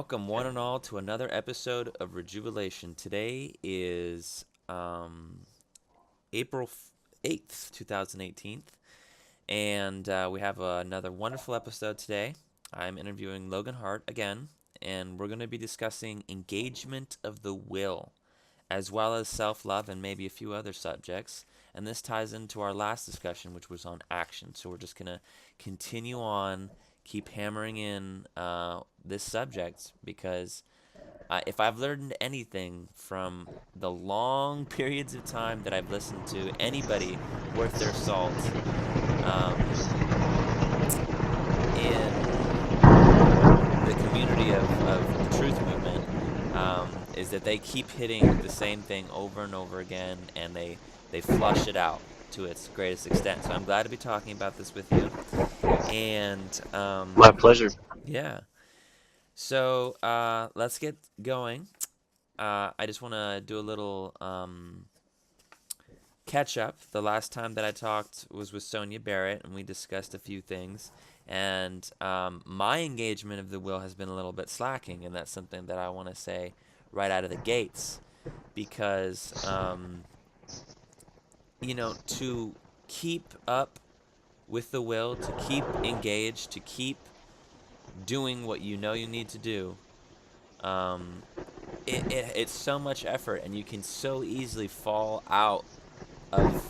welcome one and all to another episode of Rejuvelation. Today is April 8th, 2018, and we have another wonderful episode today. I'm interviewing Logan Hart again, and we're going to be discussing engagement of the will, as well as self-love and maybe a few other subjects. And this ties into our last discussion, which was on action. So we're just going to continue on, keep hammering in this subject because if I've learned anything from the long periods of time that I've listened to anybody worth their salt in the community of the truth movement, is that they keep hitting the same thing over and over again, and they flush it out to its greatest extent. So I'm glad to be talking about this with you. And My pleasure. yeah, so let's get going. I just want to do a little catch up. The last time that I talked was with Sonia Barrett, and we discussed a few things. And my engagement of the will has been a little bit slacking, and that's something that I want to say right out of the gates because, to keep up with the will, to keep engaged, to keep doing what you know you need to do, um, it's so much effort, and you can so easily fall out of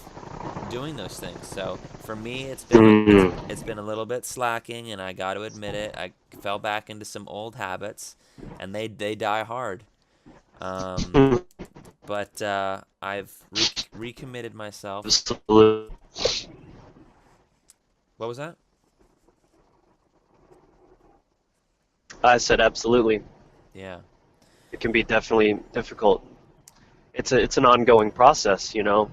doing those things. So for me, Mm. it's been a little bit slacking, and I got to admit it. I fell back into some old habits, and they die hard. Um, but I've recommitted myself. Absolutely. What was that? I said absolutely. Yeah, It can be definitely difficult. It's an ongoing process, you know.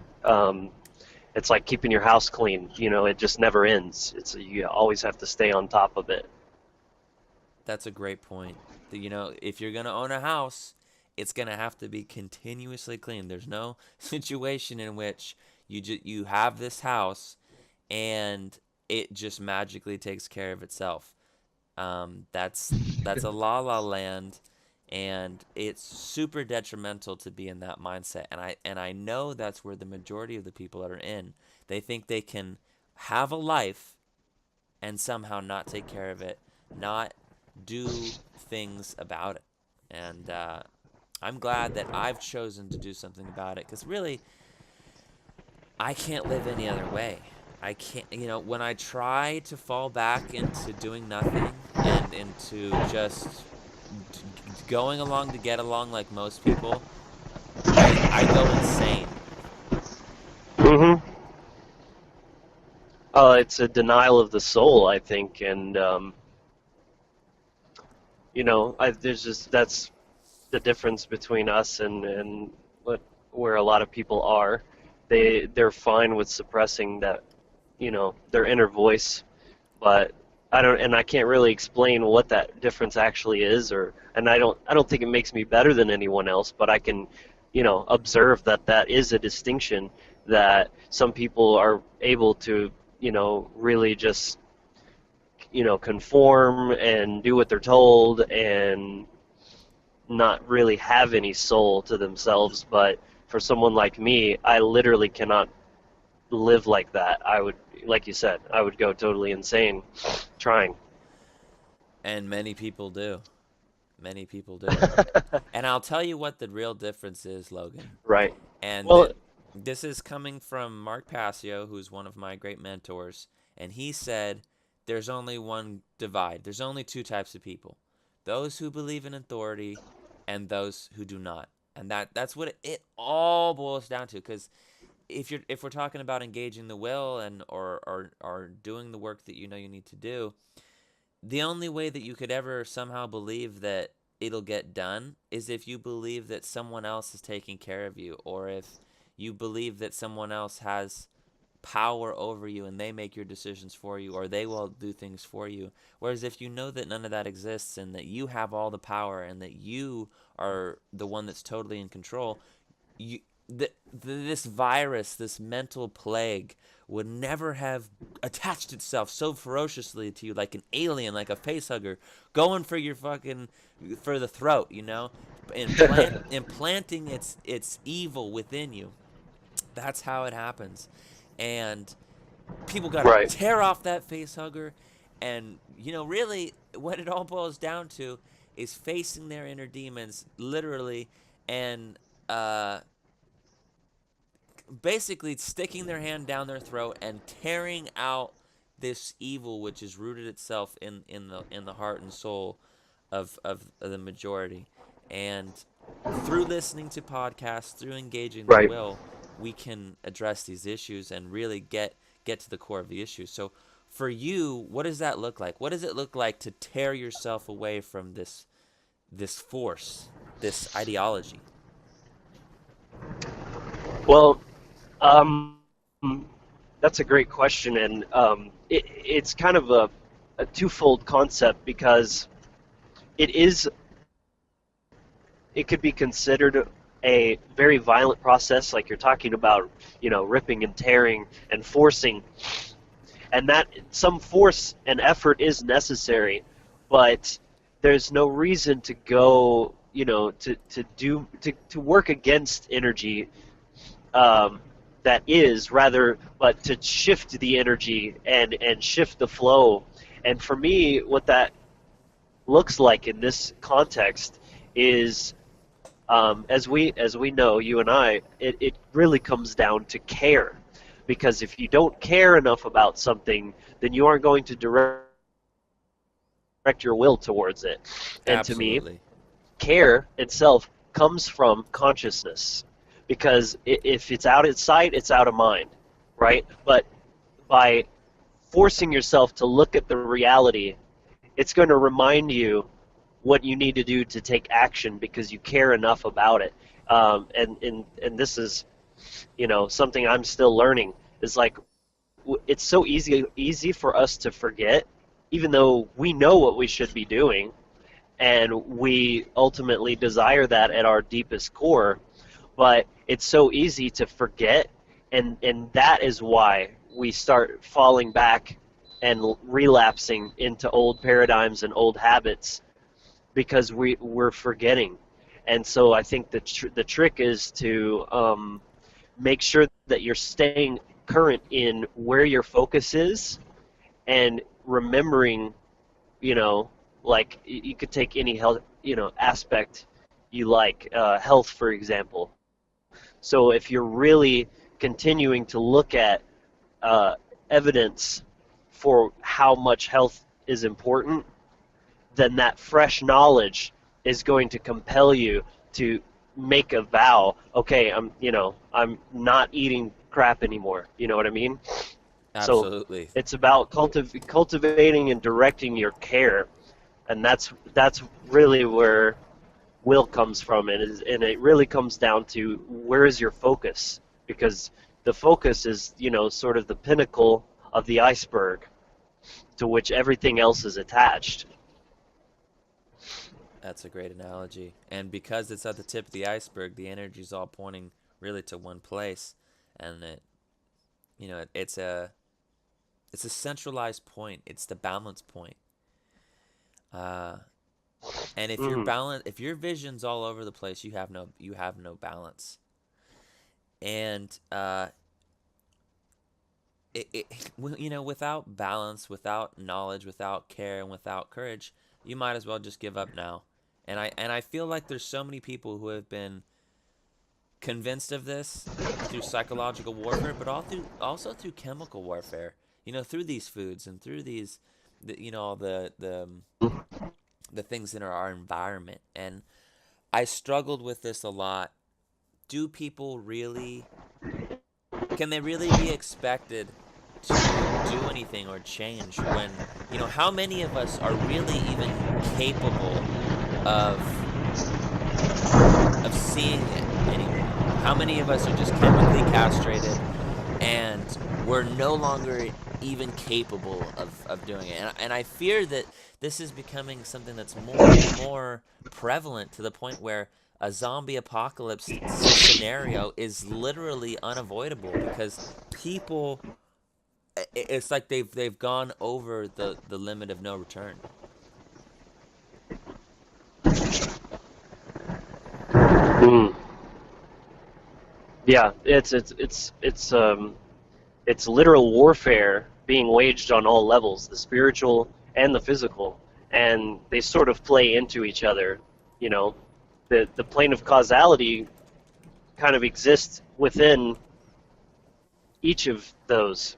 It's like keeping your house clean. You know, it just never ends. You always have to stay on top of it. that's a great point. If you're gonna own a house, it's gonna have to be continuously clean. There's no situation in which you have this house and it just magically takes care of itself. That's a la la land, and it's super detrimental to be in that mindset. And I know that's where the majority of the people that are in. They think they can have a life and somehow not take care of it, not do things about it. And I'm glad that I've chosen to do something about it because really, I can't live any other way. I can't, when I try to fall back into doing nothing and into just going along to get along like most people, I go insane. Hmm. It's a denial of the soul, I think, and there's just that's the difference between us and what where a lot of people are. They're fine with suppressing that, their inner voice, but I can't really explain what that difference actually is, and I don't think it makes me better than anyone else, but I can, observe that that is a distinction that some people are able to, really just, conform and do what they're told and not really have any soul to themselves, but for someone like me, I literally cannot live like that. I would, like you said, I would go totally insane trying. And many people do. Many people do. And I'll tell you what the real difference is, Logan. Right. And Well, this is coming from Mark Passio, who's one of my great mentors. And he said, there's only one divide. There's only two types of people: those who believe in authority and those who do not. And that's what it all boils down to. Because if we're talking about engaging the will and or doing the work that you know you need to do, the only way that you could ever somehow believe that it'll get done is if you believe that someone else is taking care of you, or if you believe that someone else has power over you and they make your decisions for you, or they will do things for you. Whereas if you know that none of that exists and that you have all the power and that you are the one that's totally in control, you this virus, this mental plague, would never have attached itself so ferociously to you, like an alien, like a facehugger, going for your fucking for the throat, you know, implanting its evil within you. That's how it happens, and people got to Right. tear off that facehugger, and you know, really, what it all boils down to is facing their inner demons, literally, and basically sticking their hand down their throat and tearing out this evil which is rooted itself in the heart and soul of the majority. And through listening to podcasts, through engaging the Right. will, we can address these issues and really get to the core of the issue. So for you, what does that look like? What does it look like to tear yourself away from this force, this ideology? Well, that's a great question, and it's kind of a twofold concept because it is it could be considered a very violent process, like you're talking about, ripping and tearing and forcing, and that some force and effort is necessary, but there's no reason to go, to work against energy, um, that is rather, but to shift the energy and shift the flow. And for me, what that looks like in this context is, as we know, you and I, it really comes down to care. Because if you don't care enough about something, then you aren't going to direct your will towards it. And to me, Absolutely. care itself comes from consciousness. Because if it's out of sight, it's out of mind, right? But by forcing yourself to look at the reality, it's going to remind you what you need to do to take action because you care enough about it. And this is, something I'm still learning. Is like, it's so easy for us to forget, even though we know what we should be doing, and we ultimately desire that at our deepest core. But it's so easy to forget, and that is why we start falling back and relapsing into old paradigms and old habits, because we're forgetting. And so I think the trick is to make sure that you're staying current in where your focus is, and remembering, like you could take any health, aspect you like, health, for example. So if you're really continuing to look at evidence for how much health is important, then that fresh knowledge is going to compel you to make a vow. Okay, I'm not eating crap anymore. You know what I mean? So Absolutely. it's about cultivating and directing your care, and that's really where will comes from, and it really comes down to where is your focus, because the focus is, sort of the pinnacle of the iceberg to which everything else is attached. That's a great analogy. And because it's at the tip of the iceberg, the energy's all pointing really to one place, and it's a centralized point. It's the balance point. Uh, and Hmm. if your vision's all over the place, you have no balance. And without balance, without knowledge, without care, and without courage, you might as well just give up now. And I feel like there's so many people who have been convinced of this through psychological warfare, but also through chemical warfare. Through these foods and through these, the things in our environment. And I struggled with this a lot. Do people really, can they really be expected to do anything or change when, how many of us are really even capable of seeing it anymore? How many of us are just chemically castrated and we're no longer even capable of doing it? And I fear that this is becoming something that's more and more prevalent, to the point where a zombie apocalypse scenario is literally unavoidable because people, it's like they've gone over the limit of no return. Mm. Yeah, it's literal warfare being waged on all levels, the spiritual and the physical, and they sort of play into each other. You know, the plane of causality kind of exists within each of those.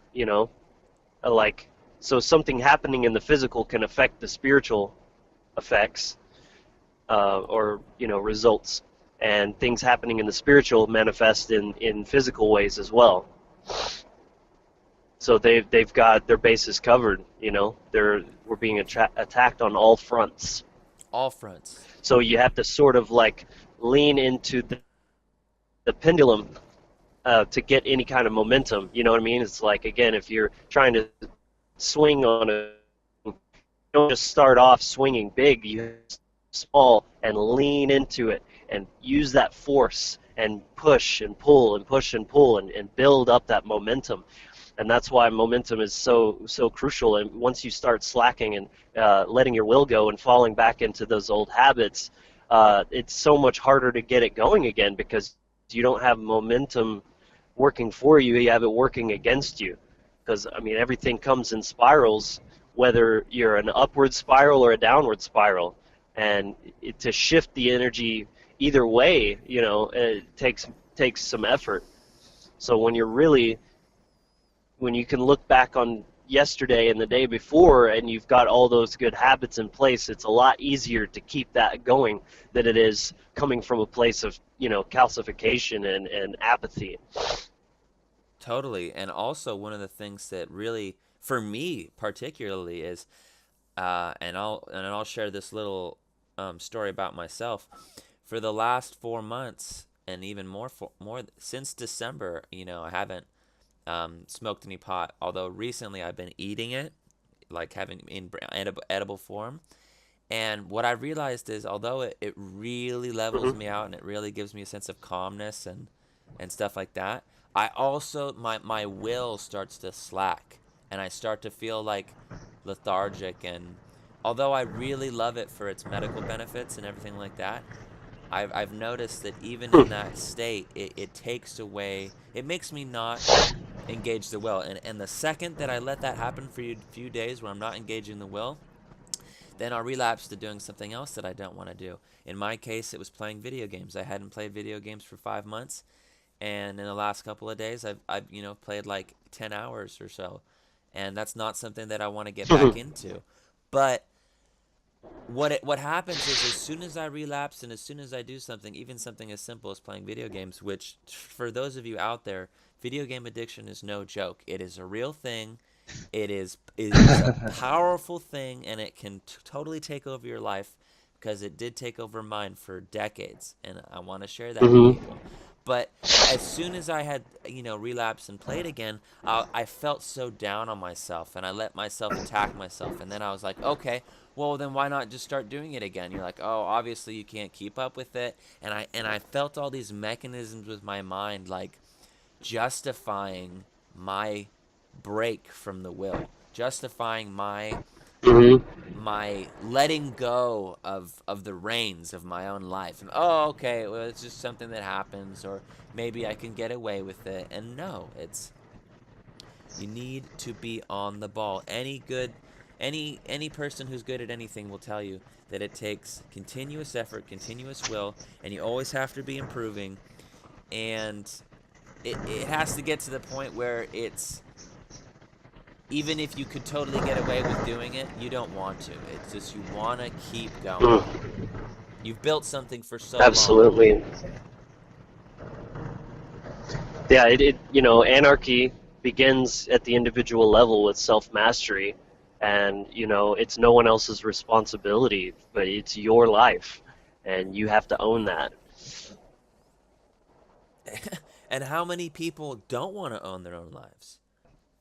Like, so something happening in the physical can affect the spiritual effects, or results, and things happening in the spiritual manifest in physical ways as well. So they've got their bases covered. We're being attacked on all fronts. All fronts. So you have to sort of like lean into the pendulum, to get any kind of momentum. You know what I mean? It's like, again, if you're trying to swing on a, you don't just start off swinging big. You small and lean into it and use that force and push and pull and push and pull and build up that momentum. And that's why momentum is so crucial. And once you start slacking and letting your will go and falling back into those old habits, it's so much harder to get it going again, because you don't have momentum working for you. You have it working against you. Because, I mean, everything comes in spirals, whether you're an upward spiral or a downward spiral. And to shift the energy either way, it takes some effort. So when you can look back on yesterday and the day before, and you've got all those good habits in place, it's a lot easier to keep that going than it is coming from a place of, calcification and apathy. Totally. And also one of the things that really, for me particularly, is, and I'll share this little story about myself. For the last 4 months, and even more since December, I haven't smoked any pot. Although recently I've been eating it, like having in edible form. And what I realized is, although it really levels me out and it really gives me a sense of calmness and stuff like that, I also, my will starts to slack, and I start to feel like lethargic. And although I really love it for its medical benefits and everything like that, I've noticed that even in that state, it takes away, it makes me not engage the will. And the second that I let that happen for a few days where I'm not engaging the will, then I'll relapse to doing something else that I don't want to do. In my case, it was playing video games. I hadn't played video games for 5 months, and in the last couple of days, I've played like 10 hours or so, and that's not something that I want to get back into. But what happens is, as soon as I relapse and as soon as I do something, even something as simple as playing video games, which for those of you out there, video game addiction is no joke. It is a real thing. It is a powerful thing, and it can totally take over your life, because it did take over mine for decades, and I want to share that with Mm-hmm. people. But as soon as I had, relapsed and played again, I felt so down on myself, and I let myself attack myself. And then I was like, okay, well then why not just start doing it again? You're like, oh, obviously you can't keep up with it. And I felt all these mechanisms with my mind, like justifying my break from the will, justifying Mm-hmm. my letting go of the reins of my own life. And, oh, okay, well, it's just something that happens, or maybe I can get away with it. And no, you need to be on the ball. Any person who's good at anything will tell you that it takes continuous effort, continuous will, and you always have to be improving. And it has to get to the point where it's, even if you could totally get away with doing it, you don't want to. It's just, you want to keep going. Mm. You've built something for so long. Absolutely. Yeah, anarchy begins at the individual level with self-mastery, and, it's no one else's responsibility, but it's your life, and you have to own that. And how many people don't want to own their own lives?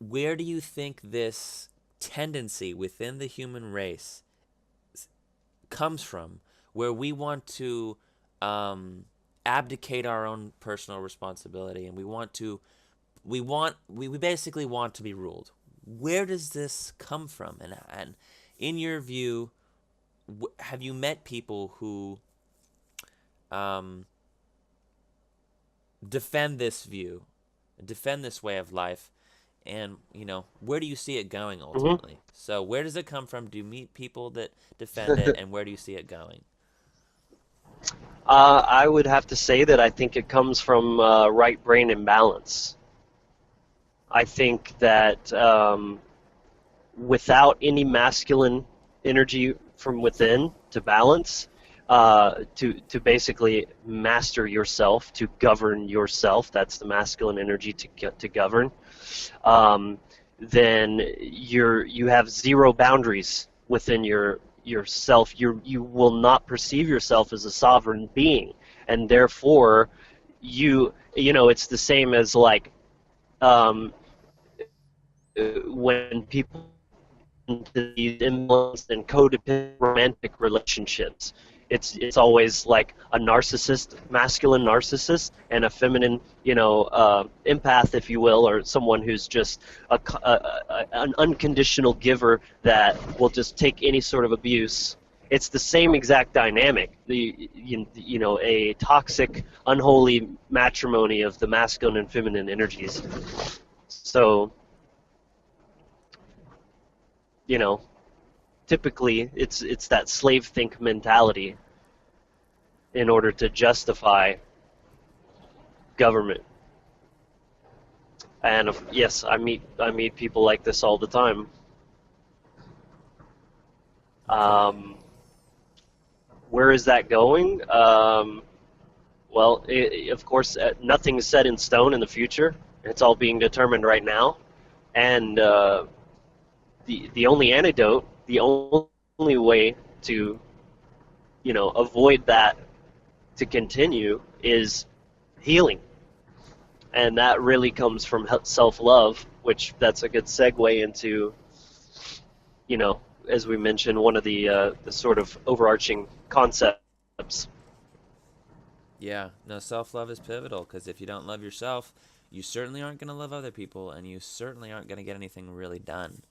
Where do you think this tendency within the human race comes from, where we want to abdicate our own personal responsibility, and we basically want to be ruled. Where does this come from? And in your view, have you met people who um, defend this view, defend this way of life, and where do you see it going Hmm. ultimately? So where does it come from? Do you meet people that defend it, and where do you see it going? I would have to say that I think it comes from right brain imbalance. I think that without any masculine energy from within to balance, to basically master yourself, to govern yourself, that's the masculine energy to govern, um, then you have zero boundaries within yourself. You will not perceive yourself as a sovereign being, and therefore it's the same as like um, when people into these imbalanced and codependent romantic relationships. It's always like a narcissist, masculine narcissist, and a feminine, empath, if you will, or someone who's just an unconditional giver that will just take any sort of abuse. It's the same exact dynamic. A toxic, unholy matrimony of the masculine and feminine energies. So, you know, typically it's that slave think mentality in order to justify government. And yes, I meet people like this all the time. Okay. Um, where is that going? Well, of course, nothing is set in stone in the future. It's all being determined right now, and the only antidote, the only way to avoid that to continue is healing, and that really comes from self-love, which that's a good segue into, as we mentioned, one of the sort of overarching concepts. Yeah, no, self-love is pivotal, because if you don't love yourself, you certainly aren't going to love other people, and you certainly aren't going to get anything really done.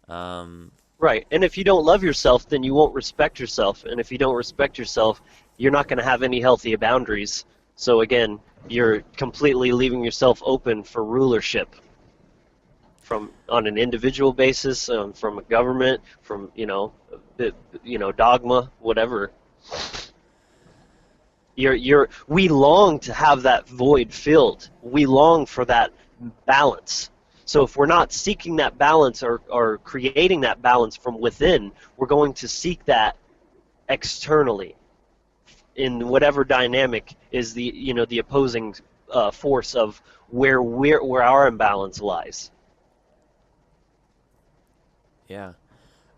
Um, Right, and if you don't love yourself, then you won't respect yourself, and if you don't respect yourself, you're not going to have any healthy boundaries. So again, you're completely leaving yourself open for rulership from on an individual basis, from a government, from dogma, whatever. We long to have that void filled. We long for that balance. So if we're not seeking that balance or creating that balance from within, we're going to seek that externally in whatever dynamic is the opposing force of where our imbalance lies. yeah.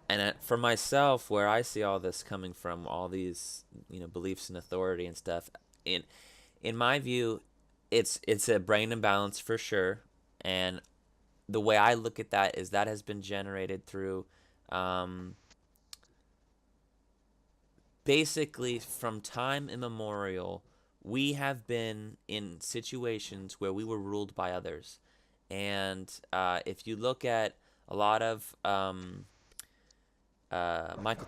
And for myself, where I see all this coming from, all these beliefs in authority and stuff, in my view, it's a brain imbalance for sure. And the way I look at that is that has been generated through um, basically from time immemorial. We have been in situations where we were ruled by others. And if you look at a lot of Michael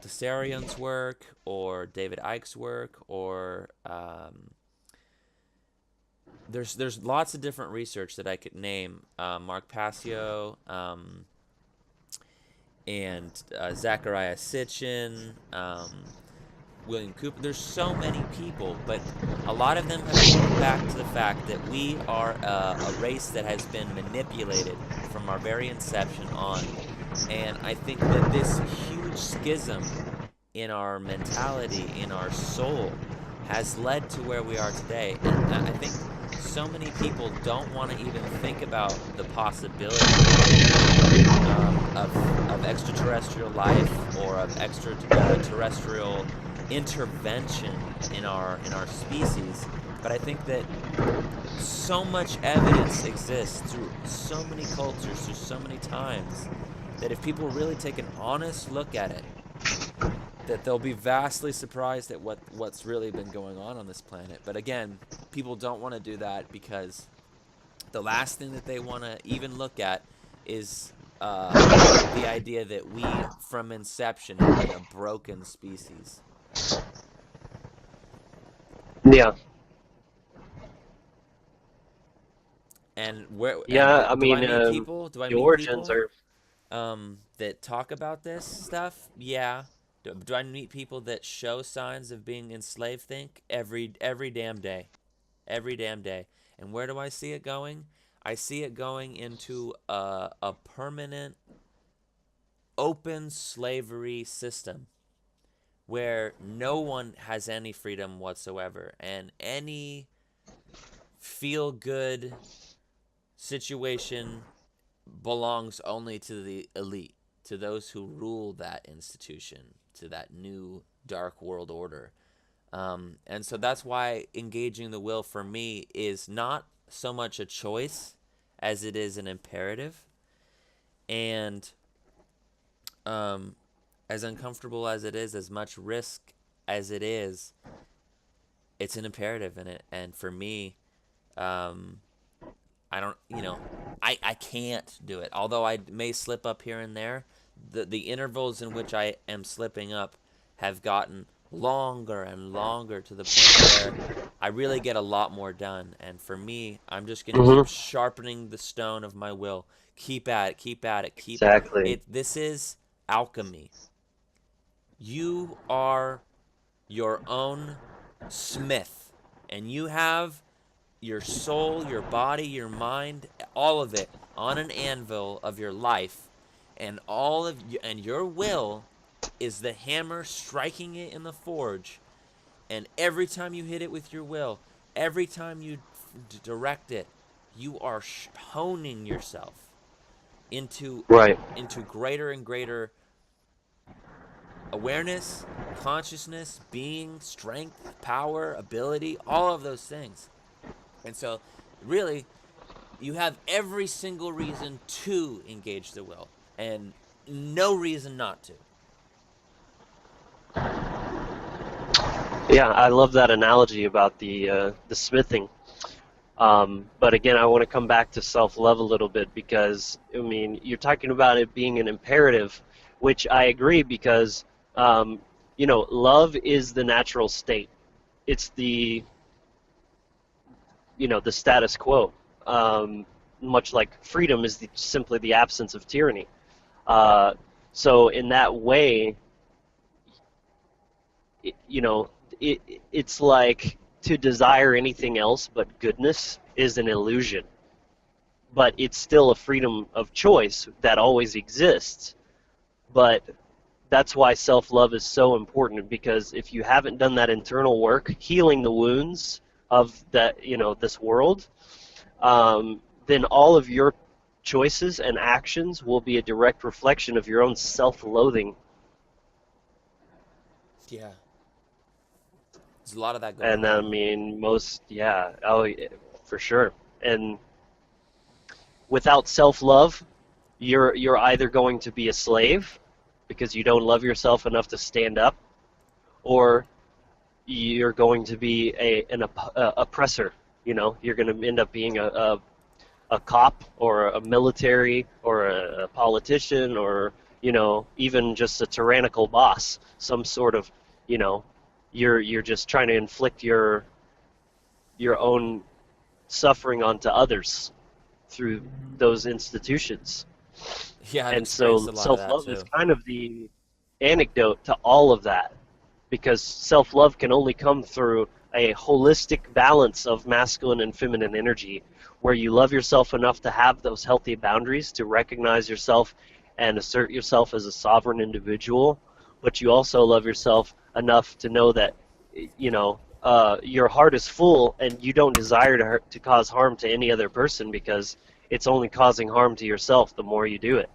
Tessarion's work, or David Icke's work, or there's lots of different research that I could name. Mark Passio, and Zachariah Sitchin, William Cooper. There's so many people, but a lot of them have come back to the fact that we are a race that has been manipulated from our very inception on. And I think that this huge schism in our mentality, in our soul, has led to where we are today. And I think so many people don't want to even think about the possibility of extraterrestrial life, or of extraterrestrial intervention in our species. But I think that so much evidence exists through so many cultures, through so many times, that if people really take an honest look at it, that they'll be vastly surprised at what's really been going on this planet. But again, people don't want to do that because the last thing that they want to even look at is the idea that we, from inception, have been a broken species. Yeah. And where and Yeah, I do I mean, meet people? Do I the meet origins people are. that talk about this stuff? Yeah. Do I meet people that show signs of being enslaved? Think every damn day, every damn day. And where do I see it going? I see it going into a permanent open slavery system where no one has any freedom whatsoever, and any feel good situation belongs only to the elite, to those who rule that institution, to that new dark world order. And so that's why engaging the will for me is not so much a choice as it is an imperative. And um, as uncomfortable as it is, as much risk as it is, it's an imperative in it. And for me, um, I don't, I can't do it. Although I may slip up here and there, the intervals in which I am slipping up have gotten longer and longer to the point where I really get a lot more done. And for me, I'm just going to keep Hmm. sharpening the stone of my will. Keep at it, keep at it, keep Exactly. it. This is alchemy. You are your own smith, and you have your soul, your body, your mind, all of it on an anvil of your life, and all of you, and your will is the hammer striking it in the forge. And every time you hit it with your will, every time you direct it, you are honing yourself into Right. greater and greater awareness, consciousness, being, strength, power, ability, all of those things. And so, really, you have every single reason to engage the will and no reason not to. Yeah, I love that analogy about the smithing. But again, I want to come back to self-love a little bit because I mean you're talking about it being an imperative, which I agree because love is the natural state. It's the status quo. Um, Much like freedom is simply the absence of tyranny. Uh, so in that way, it, you know, it it's like to desire anything else but goodness is an illusion, but it's still a freedom of choice that always exists. But that's why self-love is so important, because if you haven't done that internal work healing the wounds of this world, then all of your choices and actions will be a direct reflection of your own self-loathing. Yeah. There's a lot of that going And I on. mean, yeah, oh, yeah, for sure. And without self-love, you're either going to be a slave because you don't love yourself enough to stand up, or you're going to be an oppressor. You're going to end up being a cop or a military or a politician, or even just a tyrannical boss, some sort of you know you're just trying to inflict your own suffering onto others through those institutions. Yeah, I've And experienced so a lot of that self-love is too. kind of the antidote to all of that, because self-love can only come through a holistic balance of masculine and feminine energy, where you love yourself enough to have those healthy boundaries to recognize yourself and assert yourself as a sovereign individual, but you also love yourself enough to know that your heart is full and you don't desire to cause harm to any other person, because it's only causing harm to yourself the more you do it.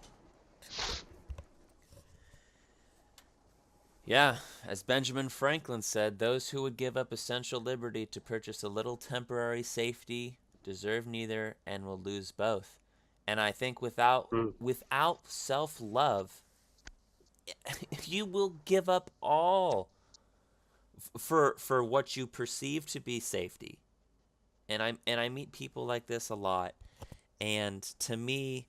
Yeah, as Benjamin Franklin said, those who would give up essential liberty to purchase a little temporary safety deserve neither and will lose both. And I think without Mm. without self-love, you will give up all for what you perceive to be safety. And I meet people like this a lot. And to me,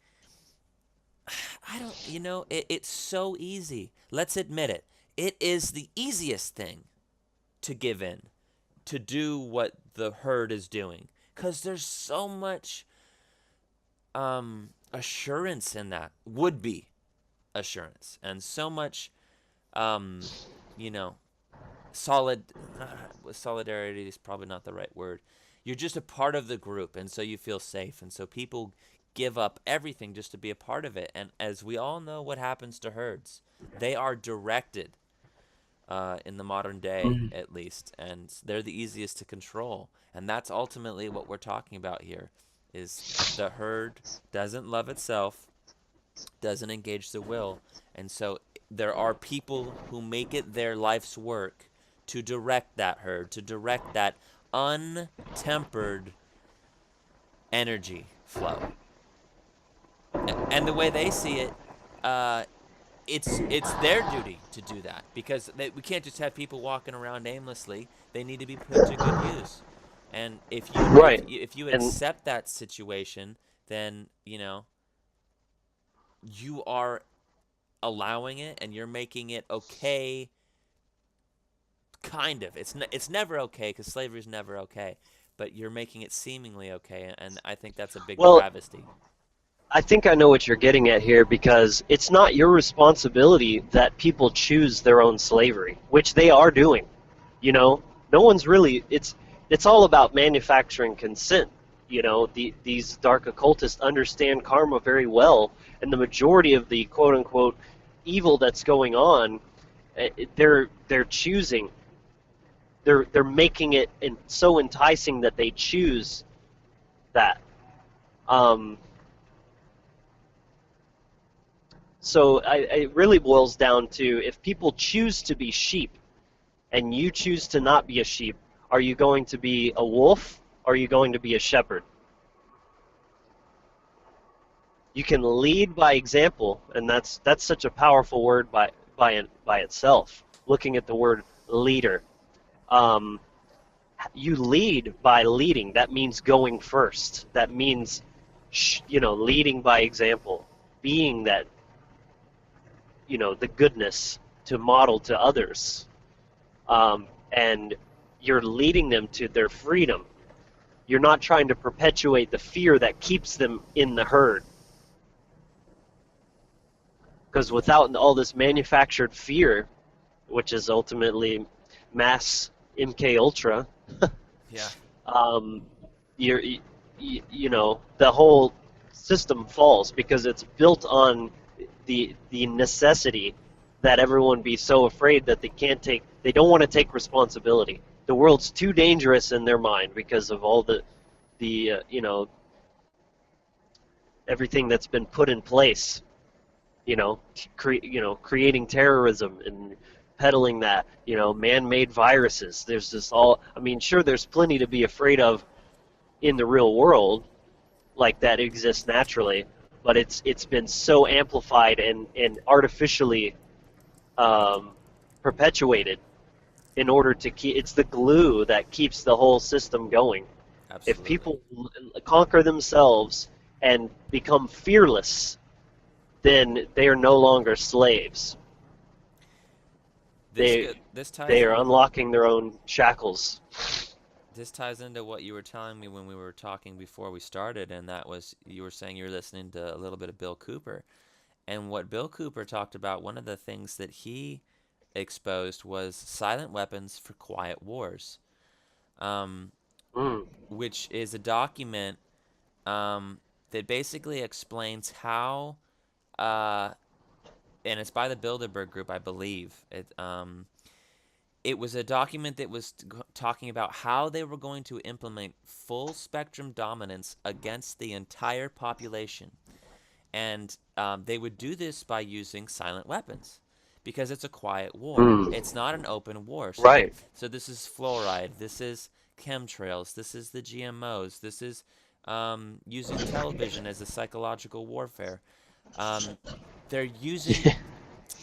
I don't, it's so easy. Let's admit it. It is the easiest thing to give in, to do what the herd is doing, because there's so much assurance in that, would be assurance, and so much, um, you know, solid. Solidarity is probably not the right word. You're just a part of the group, and so you feel safe, and so people give up everything just to be a part of it. And as we all know, what happens to herds, they are directed, in the modern day Mm. at least, and they're the easiest to control. And that's ultimately what we're talking about here: is the herd doesn't love itself, doesn't engage the will, and so there are people who make it their life's work to direct that herd, to direct that untempered energy flow. And the way they see it, uh, it's their duty to do that, because we can't just have people walking around aimlessly. They need to be put to good use. And Right. if you And accept that situation, then you are allowing it, and you're making it okay. Kind of. It's never okay, because slavery is never okay, but you're making it seemingly okay, and I think that's a big well, travesty. I think I know what you're getting at here because it's not your responsibility that people choose their own slavery, which they are doing. You know, no one's really. It's all about manufacturing consent. These dark occultists understand karma very well, and the majority of the quote unquote evil that's going on, they're choosing. They're making it so enticing that they choose that. Um, it really boils down to, if people choose to be sheep and you choose to not be a sheep, are you going to be a wolf or are you going to be a shepherd? You can lead by example, and that's such a powerful word by itself. Looking at the word leader, um, you lead by leading. That means going first. That means leading by example, being that the goodness to model to others, and you're leading them to their freedom. You're not trying to perpetuate the fear that keeps them in the herd, because without all this manufactured fear, which is ultimately mass MK Ultra, Yeah. um, the whole system falls, because it's built on the necessity that everyone be so afraid that they don't want to take responsibility. The world's too dangerous in their mind because of all the everything that's been put in place. Creating terrorism and peddling that, man-made viruses. There's this all. I mean, sure, there's plenty to be afraid of in the real world, like that exists naturally, but it's been so amplified and artificially um, perpetuated in order to keep. It's the glue that keeps the whole system going. If Absolutely. people conquer themselves and become fearless, then they are no longer slaves. They This ties they are in unlocking their own shackles. this ties into what you were telling me when we were talking before we started, and that was, you were saying you were listening to a little bit of Bill Cooper. And what Bill Cooper talked about, one of the things that he exposed was silent weapons for quiet wars, um, Mm, which is a document, that basically explains how, uh, and it's by the Bilderberg Group, I believe. It was a document that was talking about how they were going to implement full spectrum dominance against the entire population. And they would do this by using silent weapons, because it's a quiet war. mm, It's not an open war. right. So this is fluoride. This is chemtrails. This is the GMOs. This is using television as a psychological warfare. Um, they're using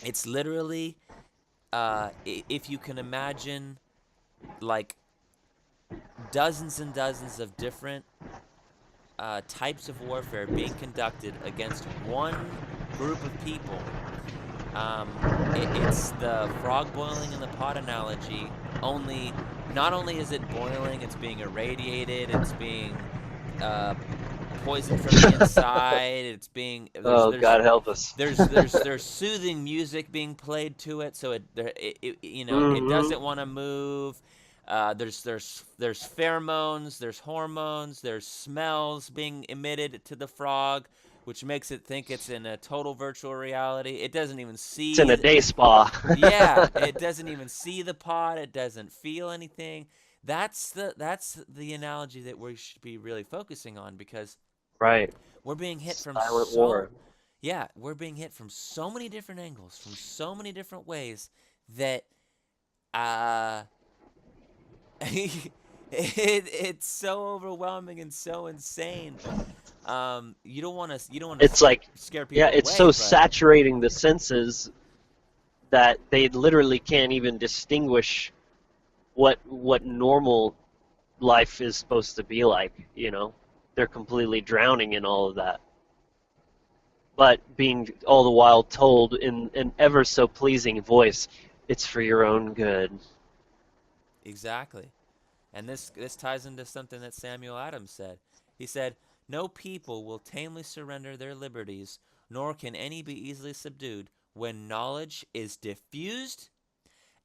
It's literally, if you can imagine, like dozens and dozens of different types of warfare being conducted against one group of people. It's the frog boiling in the pot analogy. Only, not only is it boiling, it's being irradiated. It's being uh, poisoned from the inside. It's being Oh, God help us. there's soothing music being played to it, so it Hmm. doesn't want to move. There's pheromones, there's hormones, there's smells being emitted to the frog, which makes it think it's in a total virtual reality. It doesn't even It's in a see. day spa. Yeah, it doesn't even see the pod. It doesn't feel anything. That's the analogy that we should be really focusing on, because Right. we're being hit from Silent war. we're being hit from so many different angles, from so many different ways that uh it's so overwhelming and so insane. You don't want to It's like, scare yeah, people it's away, so but saturating the senses that they literally can't even distinguish what normal life is supposed to be like, you know? They're completely drowning in all of that. But being all the while told in an ever so pleasing voice, it's for your own good. exactly. And this ties into something that Samuel Adams said. He said, "No people will tamely surrender their liberties, nor can any be easily subdued, when knowledge is diffused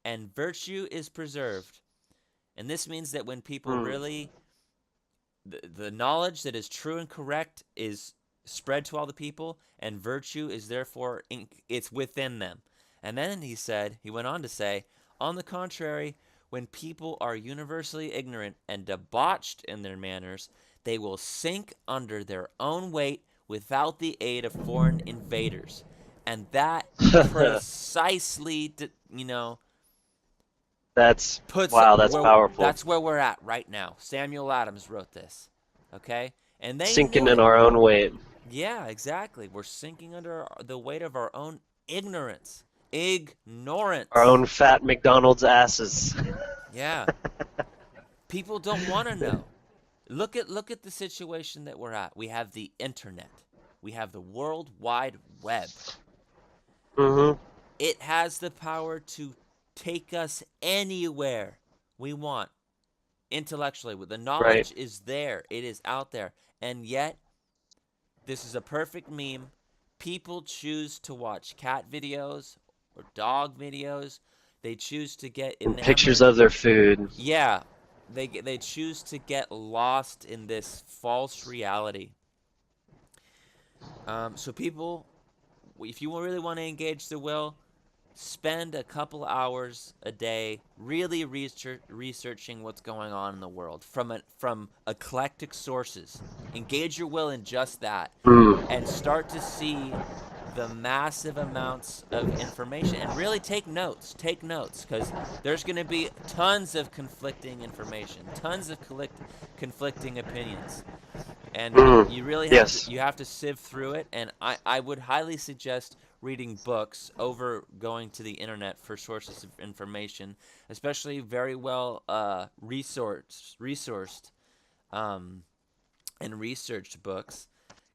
and virtue is preserved." And this means that when people Hmm. really, the knowledge that is true and correct is spread to all the people, and virtue is therefore it's within them. And then he went on to say, on the contrary, when people are universally ignorant and debauched in their manners, they will sink under their own weight without the aid of foreign invaders. And that precisely, That's, puts wow, that's where powerful. that's where we're at right now. Samuel Adams wrote this. Okay? And they Sinking knew in it. our own weight. Yeah, exactly. We're sinking under the weight of our own ignorance. Our Ignorance. own fat McDonald's asses. Yeah. People don't want to know. Look at the situation that we're at. We have the internet. We have the World Wide Web. Hmm. It has the power to take us anywhere we want intellectually. The Right. knowledge is there, it is out there. And yet, this is a perfect meme. People choose to watch cat videos or dog videos. They choose to get And pictures enamored. of their food. Yeah, they choose to get lost in this false reality. So people, if you really want to engage the will, spend a couple hours a day really researching what's going on in the world from eclectic sources. Engage your will in just that, Mm. and start to see the massive amounts of information, and really take notes, because there's going to be tons of conflicting information, tons of conflicting opinions, and Mm. you really have to Yes. sift through it. And I would highly suggest reading books over going to the internet for sources of information, especially very well resourced um, and researched books,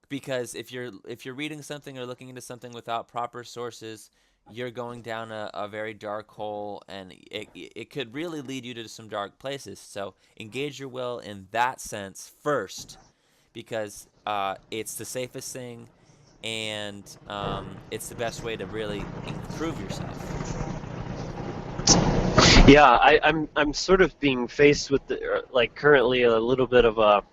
because if you're reading something or looking into something without proper sources, you're going down a very dark hole, and it could really lead you to some dark places. So engage your will in that sense first, because it's the safest thing, and it's the best way to really improve yourself. Yeah, I'm sort of being faced with like currently a little bit of a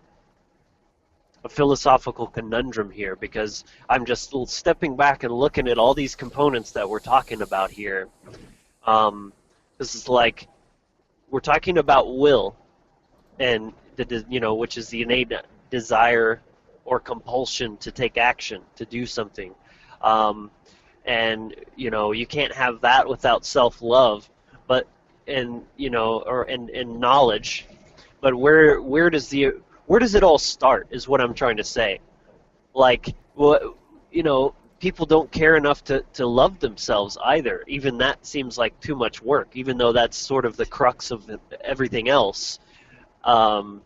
philosophical conundrum here because I'm just stepping back and looking at all these components that we're talking about here. This is like we're talking about will and which is the innate desire or compulsion to take action to do something. Um, and you can't have that without self-love, but and or and knowledge. But where does it all start is what I'm trying to say. Like, what, you know people don't care enough to love themselves either. Even that seems like too much work, even though that's sort of the crux of everything else. Um,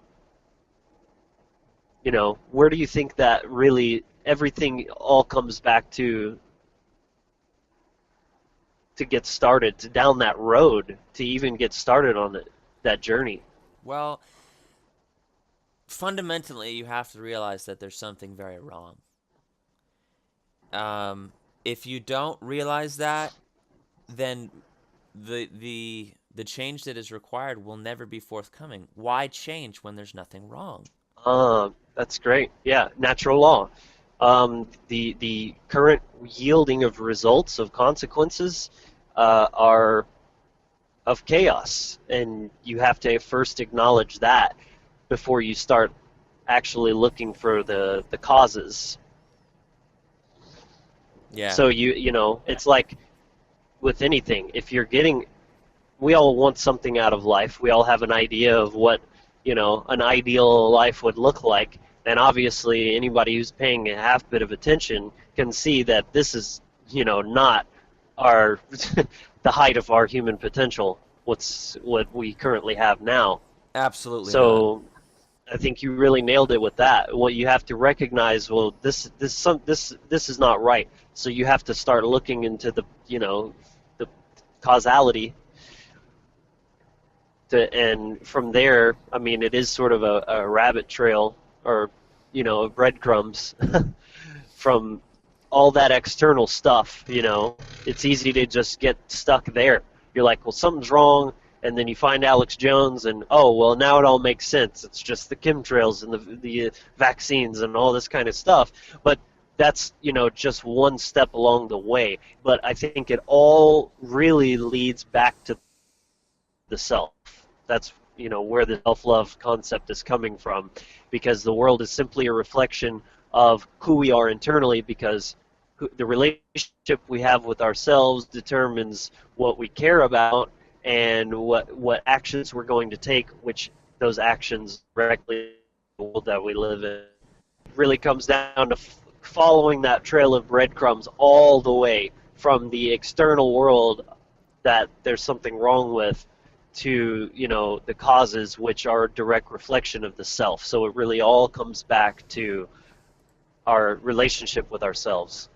where do you think that really everything all comes back to get started, to down that road, to even get started on that journey? Well, fundamentally, you have to realize that there's something very wrong. Um, if you don't realize that, then the change that is required will never be forthcoming. Why change when there's nothing wrong? That's great. Yeah, natural law. The current yielding of results of consequences are of chaos, and you have to first acknowledge that before you start actually looking for the causes. Yeah. So it's like with anything. If you're getting, we all want something out of life. We all have an idea of what an ideal life would look like. And obviously, anybody who's paying a half bit of attention can see that this is not our the height of our human potential. What we currently have now. Absolutely not. So I think you really nailed it with that. What you have to recognize, well, this is not right. So you have to start looking into the causality and from there, I mean, it is sort of a rabbit trail or breadcrumbs from all that external stuff. It's easy to just get stuck there. You're like, well, something's wrong, and then you find Alex Jones, and oh, well, now it all makes sense. It's just the chemtrails and the vaccines and all this kind of stuff. But that's just one step along the way. But I think it all really leads back to the self. That's where the self-love concept is coming from, because the world is simply a reflection of who we are internally, because the relationship we have with ourselves determines what we care about and what actions we're going to take, which those actions directly the world that we live in. It really comes down to following that trail of breadcrumbs all the way from the external world that there's something wrong with to the causes, which are a direct reflection of the self. So it really all comes back to our relationship with ourselves.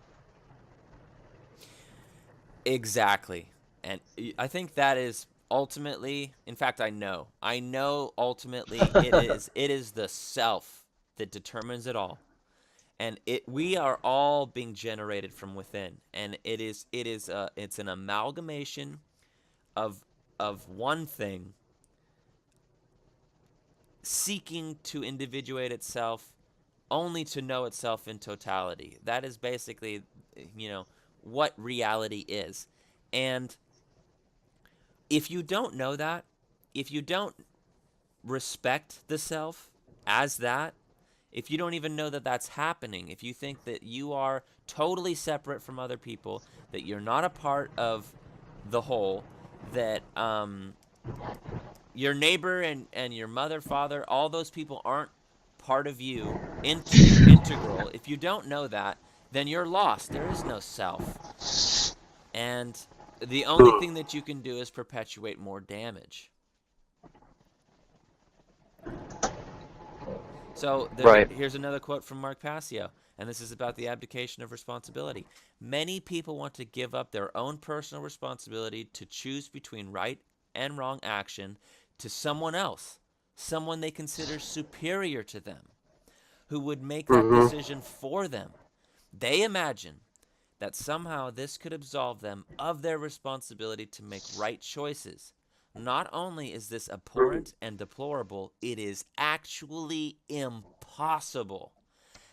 Exactly. And I think that is ultimately, in fact, I know ultimately it is the self that determines it all. And we are all being generated from within, and it's an amalgamation of one thing seeking to individuate itself only to know itself in totality. That is basically, what reality is. And if you don't know that, if you don't respect the self as that, if you don't even know that that's happening, if you think that you are totally separate from other people, that you're not a part of the whole, that your neighbor and your mother, father, all those people aren't part of you, integral. If you don't know that, then you're lost. There is no self. And the only thing that you can do is perpetuate more damage. So Right. here's another quote from Mark Passio, and this is about the abdication of responsibility. Many people want to give up their own personal responsibility to choose between right and wrong action to someone else, someone they consider superior to them, who would make that Mm-hmm. decision for them. They imagine that somehow this could absolve them of their responsibility to make right choices. Not only is this abhorrent and deplorable, it is actually impossible,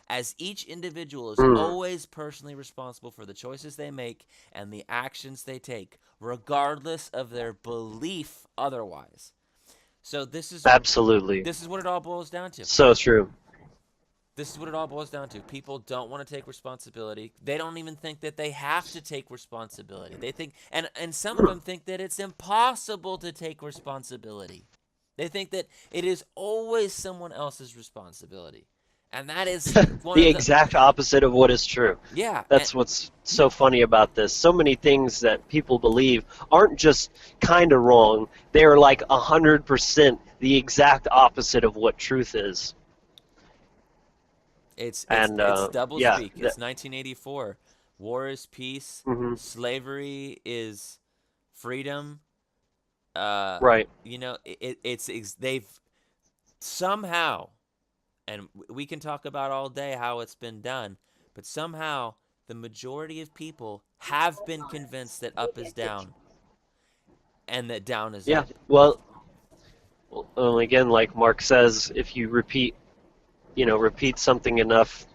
as each individual is Mm. always personally responsible for the choices they make and the actions they take, regardless of their belief otherwise. So Absolutely. this is what it all boils down to. So true. This is what it all boils down to. People don't want to take responsibility. They don't even think that they have to take responsibility. They think, and some of them think that it's impossible to take responsibility. They think that it is always someone else's responsibility. And that is one The of the exact opposite of what is true. yeah, and That's what's yeah, so funny about this. So many things that people believe aren't just kind of wrong. They're like 100% the exact opposite of what truth is. it's And it's double yeah, speak. It's 1984. War is peace, mhm, slavery is freedom. Uh, right. they've somehow, and we can talk about all day how it's been done, but somehow the majority of people have been convinced that up is down and that down is Yeah. up. Well, again, like Mark says, if you repeat something enough.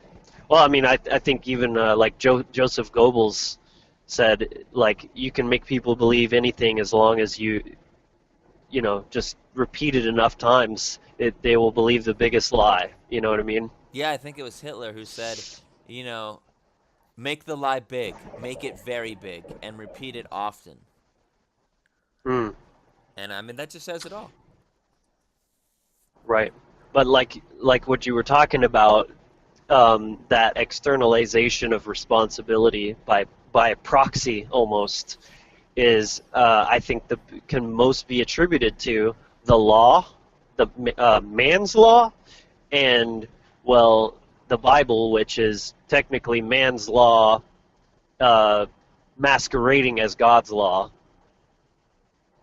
Well, I mean, I think even like Joseph Goebbels said, like you can make people believe anything as long as just repeat it enough times. They will believe the biggest lie. You know what I mean? Yeah, I think it was Hitler who said, you know, make the lie big, make it very big, and repeat it often. Hmm. And I mean, that just says it all. Right. But like what you were talking about, that externalization of responsibility by proxy almost is I think the can most be attributed to the law, the man's law, and well the Bible, which is technically man's law uh, masquerading as God's law,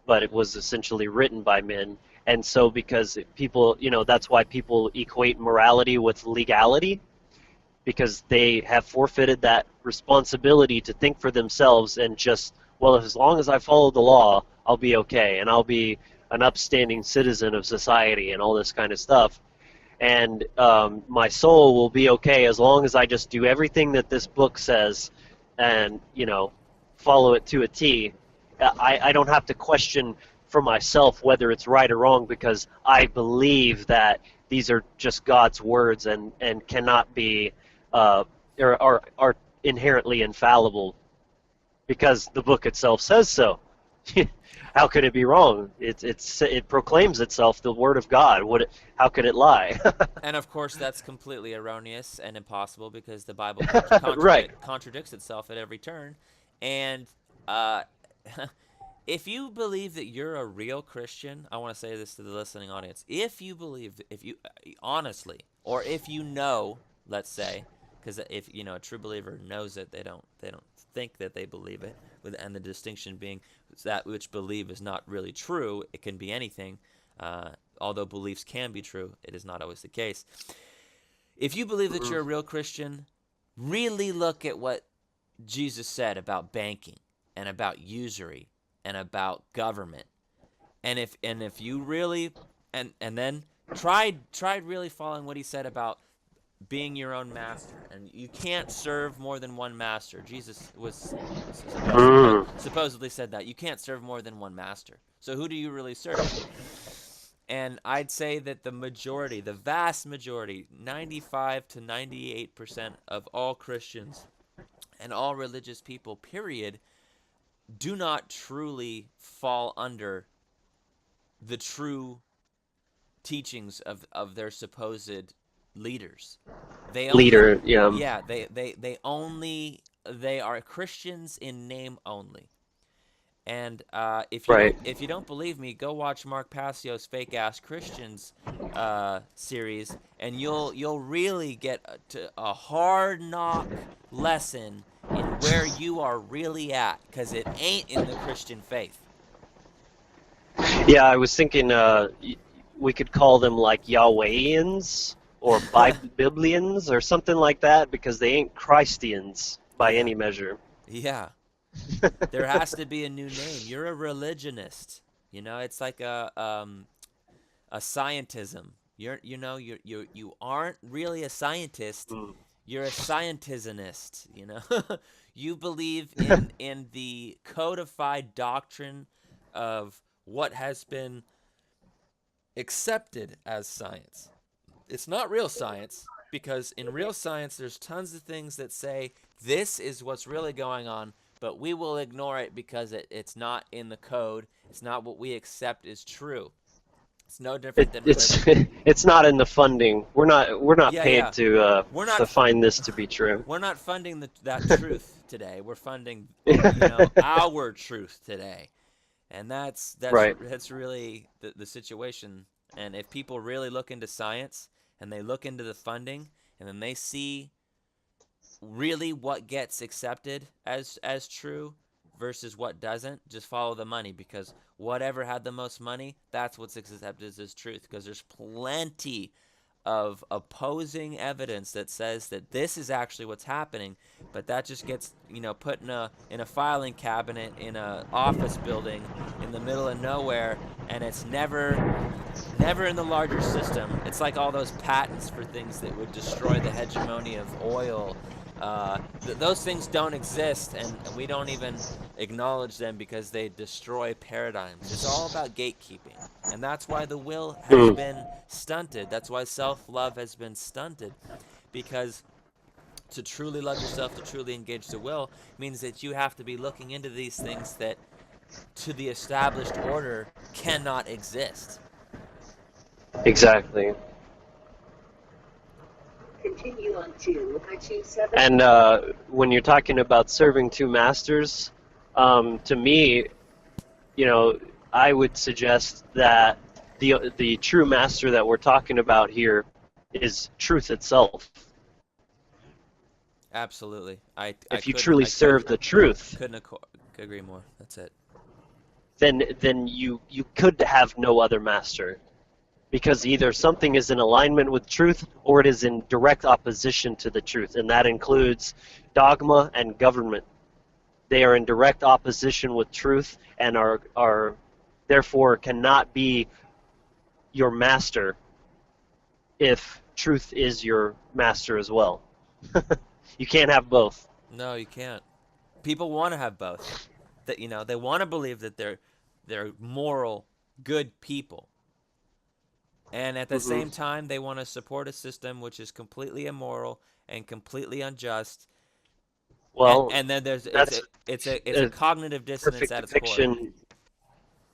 but it was essentially written by men. And so, because people, that's why people equate morality with legality, because they have forfeited that responsibility to think for themselves and just, well, as long as I follow the law, I'll be okay, and I'll be an upstanding citizen of society and all this kind of stuff. And my soul will be okay as long as I just do everything that this book says and, follow it to a T. I don't have to question for myself whether it's right or wrong because I believe that these are just God's words and cannot be are inherently infallible because the book itself says so. How could it be wrong? It proclaims itself the word of God. How could it lie? And of course, that's completely erroneous and impossible because the Bible Right. contradicts itself at every turn. And uh, if you believe that you're a real Christian, I want to say this to the listening audience. If you believe, if you honestly, or if you know, let's say, because if a true believer knows it, they don't think that they believe it. And the distinction being that which believe is not really true. It can be anything. Although beliefs can be true, it is not always the case. If you believe that Mhm. you're a real Christian, really look at what Jesus said about banking and about usury and about government. And if you really and then tried really following what he said about being your own master, and you can't serve more than one master. Jesus was Mm. supposedly said that you can't serve more than one master. So who do you really serve? And I'd say that the majority, the vast majority, 95 to 98% of all Christians and all religious people, period, do not truly fall under the true teachings of their supposed leaders. They only, Leader, yeah. yeah, they are Christians in name only. And Right. if you don't believe me, go watch Mark Passio's Fake Ass Christians series, and you'll really get a hard knock lesson in where you are really at, because it ain't in the Christian faith. Yeah, I was thinking we could call them like Yahwehians or Biblians or something like that because they ain't Christians by Yeah, any measure. yeah. There has to be a new name. You're a religionist. It's like a scientism. You aren't really a scientist. Mm. You're a scientisanist. You believe in the codified doctrine of what has been accepted as science. It's not real science, because in real science there's tons of things that say this is what's really going on, but we will ignore it because it's not in the code. It's not what we accept is true. It's no different It, than it's religion. it's not in the funding. We're not Yeah, paid yeah. to We're to not find this to be true. we're not funding that truth today. We're funding, you know, our truth today. And Right. that's really the situation. And if people really look into science and they look into the funding and then they see really what gets accepted as true versus what doesn't, just follow the money, because whatever had the most money, that's what's accepted as truth, because there's plenty of opposing evidence that says that this is actually what's happening, but that just gets, you know, put in a filing cabinet in a office building in the middle of nowhere, and it's never in the larger system. It's like all those patents for things that would destroy the hegemony of oil. Those things don't exist, and we don't even acknowledge them because they destroy paradigms. It's all about gatekeeping. And that's why the will has Mm, been stunted. That's why self love has been stunted. Because to truly love yourself, to truly engage the will, means that you have to be looking into these things that to the established order cannot exist. exactly. Continue on to achieve 7. And when you're talking about serving two masters, to me, you know, I would suggest that the true master that we're talking about here is truth itself. Absolutely. If you truly serve the truth, couldn't agree more. That's it. then you could have no other master, because either something is in alignment with truth or it is in direct opposition to the truth, and that includes dogma and government. They are in direct opposition with truth and are therefore cannot be your master if truth is your master as well. You can't have both. No, you can't. People want to have both. That, you know, they want to believe that they're moral, good people. And at the Hmm. same time, they want to support a system which is completely immoral and completely unjust. Well, And then that's it's a a cognitive dissonance perfect at its core. depiction.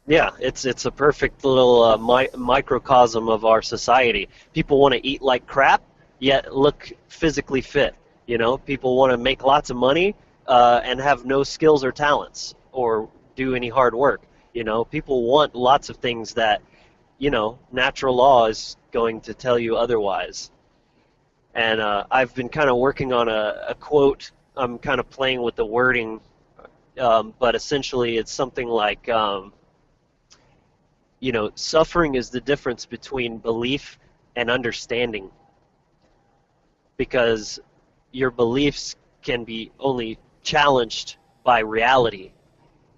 Yeah, it's a perfect little microcosm of our society. People want to eat like crap, yet look physically fit. You know, people want to make lots of money and have no skills or talents or do any hard work. You know, people want lots of things that, you know, natural law is going to tell you otherwise. And I've been kind of working on a quote. I'm kind of playing with the wording, but essentially it's something like, you know, suffering is the difference between belief and understanding, because your beliefs can be only challenged by reality.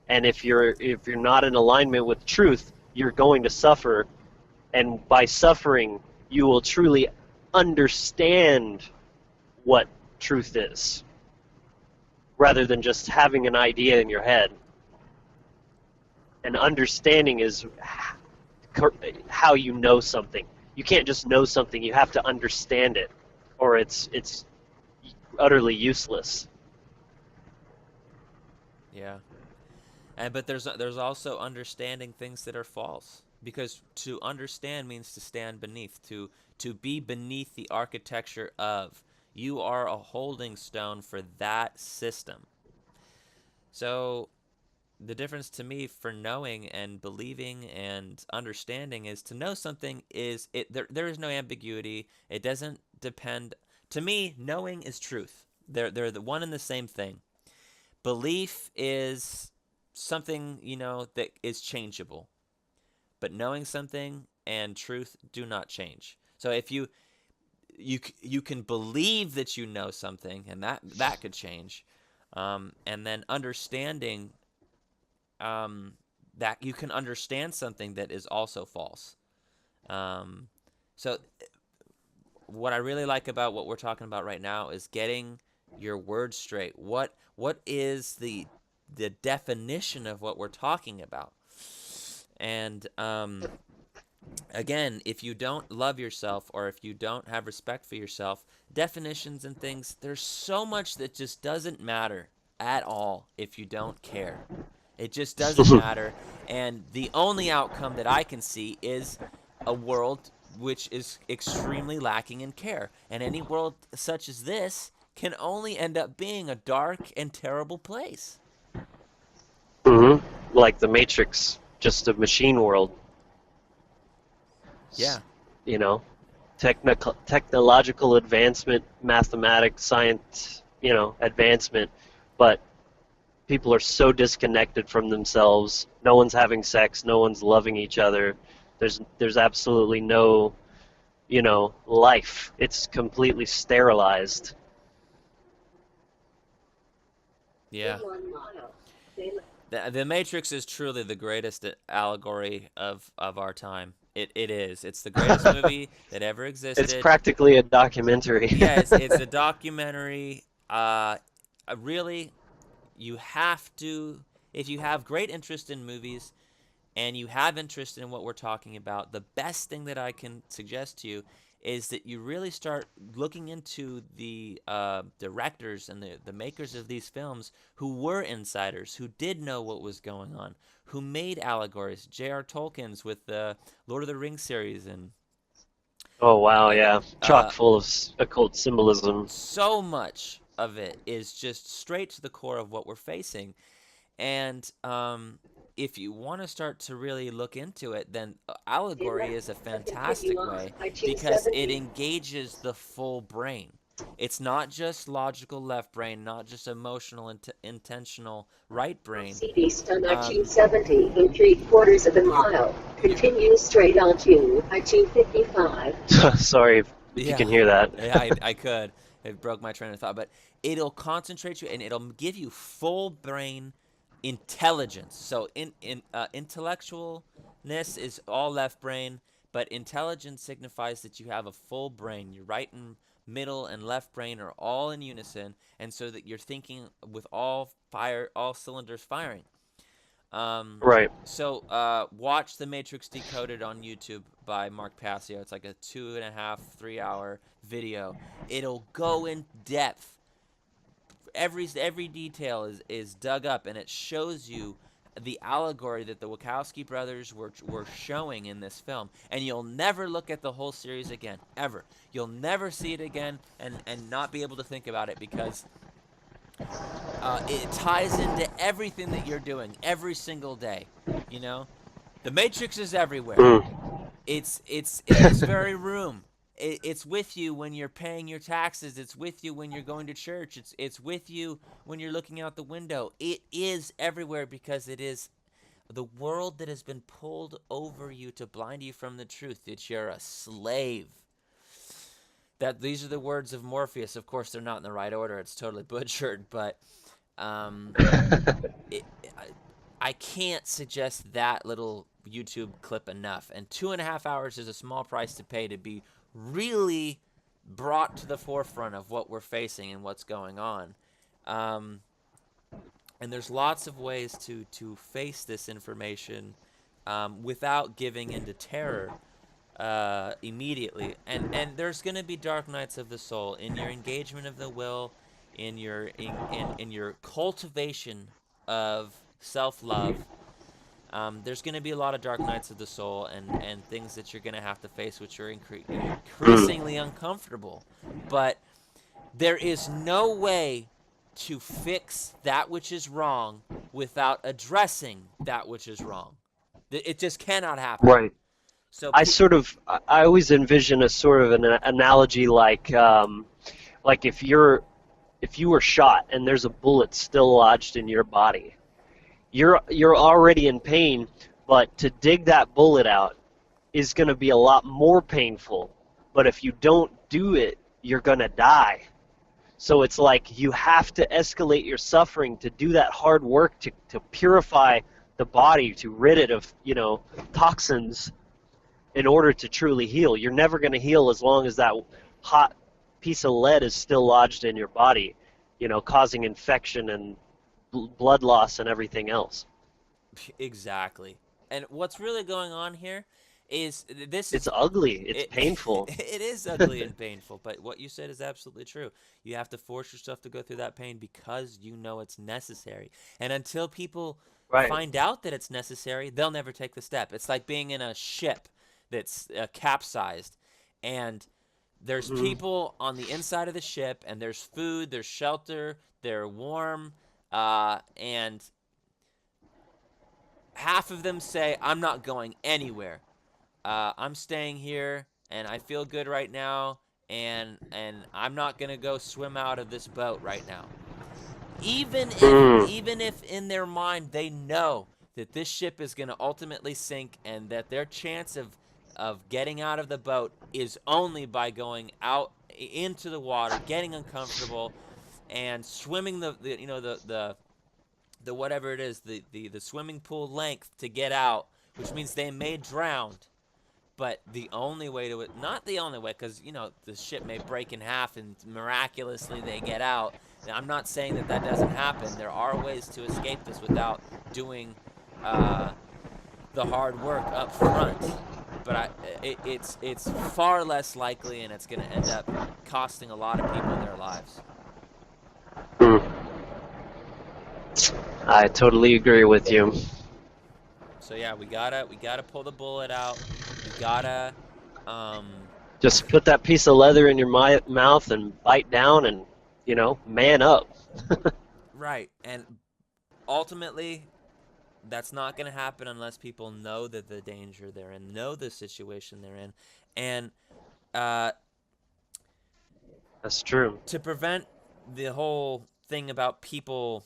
And if you're not in alignment with truth, you're going to suffer, and by suffering, you will truly understand what truth is, rather than just having an idea in your head. And understanding is how you know something. You can't just know something; you have to understand it, or it's utterly useless. Yeah. And but there's also understanding things that are false, because to understand means to stand beneath, to be beneath the architecture of. You are a holding stone for that system. So the difference to me for knowing and believing and understanding is to know something is it there is no ambiguity. It doesn't depend. To me, knowing is truth. They're the one and the same thing. Belief is something, you know, that is changeable. But knowing something and truth do not change. So if you can believe that you know something, and that could change, and then understanding, that you can understand something that is also false. Um, so what I really like about what we're talking about right now is getting your words straight. What is the definition of what we're talking about? And again, if you don't love yourself or if you don't have respect for yourself, definitions and things, there's so much that just doesn't matter at all if you don't care. It just doesn't matter. And the only outcome that I can see is a world which is extremely lacking in care. And any world such as this can only end up being a dark and terrible place. Like the Matrix, just a machine world. Yeah. You know, technological advancement, mathematics, science, advancement, but people are so disconnected from themselves. No one's having sex, no one's loving each other. There's absolutely no, life. It's completely sterilized. Yeah. In 1 mile. The Matrix is truly the greatest allegory of our time. It is. It's the greatest movie that ever It's existed. practically a documentary. Yeah, it's a documentary. Really, you have to, if you have great interest in movies and you have interest in what we're talking about, the best thing that I can suggest to you is that you really start looking into the directors and the makers of these films who were insiders, who did know what was going on, who made allegories. J.R. Tolkien's with the Lord of the Rings series, and Oh wow, like yeah, chock full of occult symbolism. so much of it is just straight to the core of what we're facing. And if you want to start to really look into it, then allegory is a fantastic way because it engages the full brain. It's not just logical left brain, not just emotional, intentional right brain. East on I-270 in 3/4 of a mile. Continue straight on to I-255. Sorry if you can hear that. Yeah, I could. It broke my train of thought, but it'll concentrate you and it'll give you full brain intelligence. So intellectualness is all left brain, but intelligence signifies that you have a full brain. Your right and middle and left brain are all in unison, and so that you're thinking with all cylinders firing. Right. So watch The Matrix Decoded on YouTube by Mark Passio. It's like a 2.5, 3 hour video. It'll go in depth. Every detail is dug up, and it shows you the allegory that the Wachowski brothers were showing in this film. And you'll never look at the whole series again, ever. You'll never see it again and not be able to think about it because it ties into everything that you're doing every single day. You know, the Matrix is everywhere. It's in this very room. It's with you when you're paying your taxes. It's with you when you're going to church. It's with you when you're looking out the window. It is everywhere because it is the world that has been pulled over you to blind you from the truth. That you're a slave. That these are the words of Morpheus. Of course, they're not in the right order. It's totally butchered, but I can't suggest that little YouTube clip enough. And 2.5 hours is a small price to pay to be really brought to the forefront of what we're facing and what's going on. And there's lots of ways to face this information without giving into terror immediately. And there's going to be dark nights of the soul in your engagement of the will, in your cultivation of self-love. There's going to be a lot of dark nights of the soul and things that you're going to have to face, which are increasingly uncomfortable. But there is no way to fix that which is wrong without addressing that which is wrong. It just cannot happen. Right. So I always envision a sort of an analogy like if you were shot and there's a bullet still lodged in your body. You're already in pain, but to dig that bullet out is going to be a lot more painful. But if you don't do it, you're going to die. So it's like you have to escalate your suffering to do that hard work to purify the body, to rid it of, toxins in order to truly heal. You're never going to heal as long as that hot piece of lead is still lodged in your body, causing infection and blood loss and everything else. Exactly. And what's really going on here is it's ugly. It's painful. It is ugly and painful, but what you said is absolutely true. You have to force yourself to go through that pain because you know it's necessary. And until people find out that it's necessary, they'll never take the step. It's like being in a ship that's capsized, and there's people on the inside of the ship, and there's food, there's shelter, they're warm, and half of them say, I'm not going anywhere. I'm staying here, and I feel good right now, and I'm not gonna go swim out of this boat right now. Even if in their mind they know that this ship is gonna ultimately sink, and that their chance of getting out of the boat is only by going out into the water, getting uncomfortable, and swimming the whatever it is, the swimming pool length to get out, which means they may drown. But the only way to it, not the only way, because, the ship may break in half and miraculously they get out. Now, I'm not saying that doesn't happen. There are ways to escape this without doing the hard work up front. But it's far less likely, and it's going to end up costing a lot of people their lives. I totally agree with you. So yeah, we gotta pull the bullet out. We gotta Just put that piece of leather in your mouth and bite down and, man up. right. And ultimately, that's not gonna happen unless people know that the danger they're in, know the situation they're in, and That's true. to prevent the whole thing about people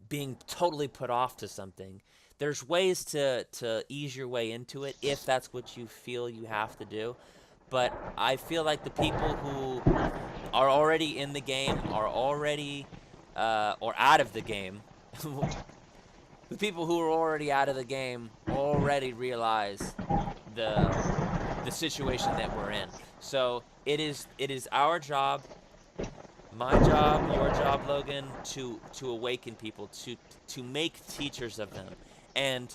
being totally put off to something, there's ways to ease your way into it if that's what you feel you have to do. But I feel like the people who are already in the game are already or out of the game. The people who are already out of the game already realize the situation that we're in. So it is our job, my job, your job, Logan, to awaken people, to make teachers of them. And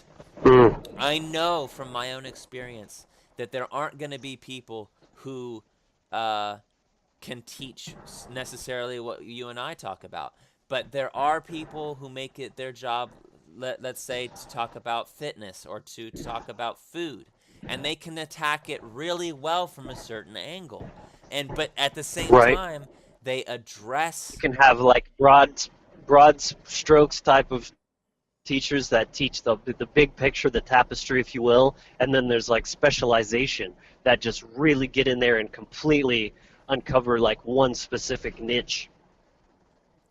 I know from my own experience that there aren't going to be people who can teach necessarily what you and I talk about. But there are people who make it their job, let's say, to talk about fitness or to talk about food. And they can attack it really well from a certain angle. But at the same Right. time, they address... You can have like broad strokes type of teachers that teach the big picture, the tapestry, if you will, and then there's like specialization that just really get in there and completely uncover like one specific niche.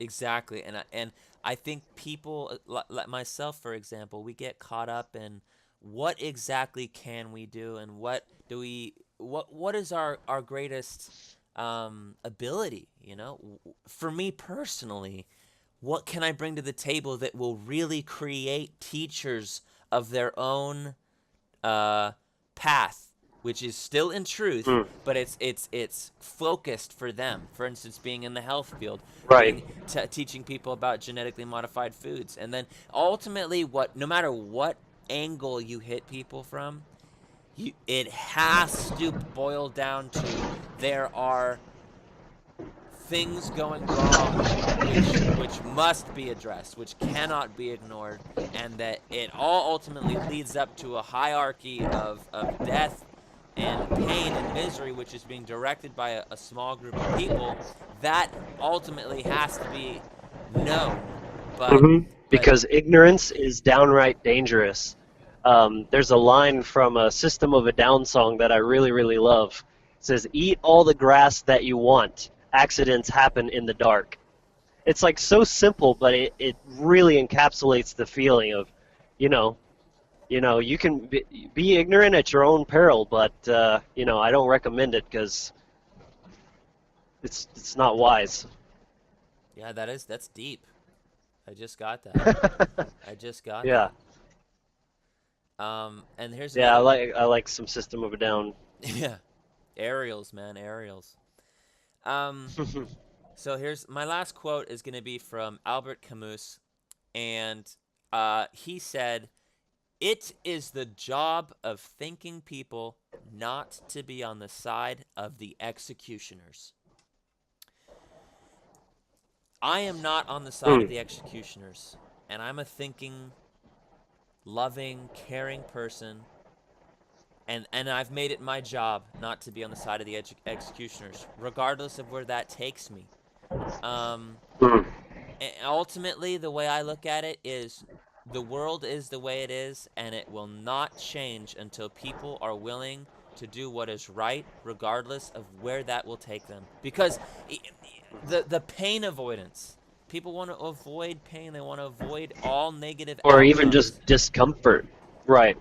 Exactly, and I think people, like myself, for example, we get caught up in what exactly can we do, and what is our greatest ability. For me personally, what can I bring to the table that will really create teachers of their own path, which is still in truth, but it's focused for them. For instance, being in the health field, Right. teaching people about genetically modified foods, and then ultimately, no matter what angle you hit people from, it has to boil down to there are things going wrong which must be addressed, which cannot be ignored, and that it all ultimately leads up to a hierarchy of death and pain and misery, which is being directed by a small group of people. That ultimately has to be known. But Because ignorance is downright dangerous. There's a line from a System of a Down song that I really, really love. It says, "Eat all the grass that you want. Accidents happen in the dark." It's like so simple, but it really encapsulates the feeling of, you can be ignorant at your own peril, but I don't recommend it because it's not wise. yeah, that's deep. I just got that. I just got Yeah. that. And here's Yeah, another. I like some System of a Down. Yeah, aerials, man, aerials. So here's my last quote is going to be from Albert Camus, and he said, "It is the job of thinking people not to be on the side of the executioners." I am not on the side of the executioners, and I'm a thinking, loving, caring person. And I've made it my job not to be on the side of the executioners, regardless of where that takes me. Um, Mm. Ultimately, the way I look at it is the world is the way it is, and it will not change until people are willing to do what is right, regardless of where that will take them. Because the pain avoidance, people want to avoid pain, they want to avoid all negative Or even outcomes. just discomfort. Right.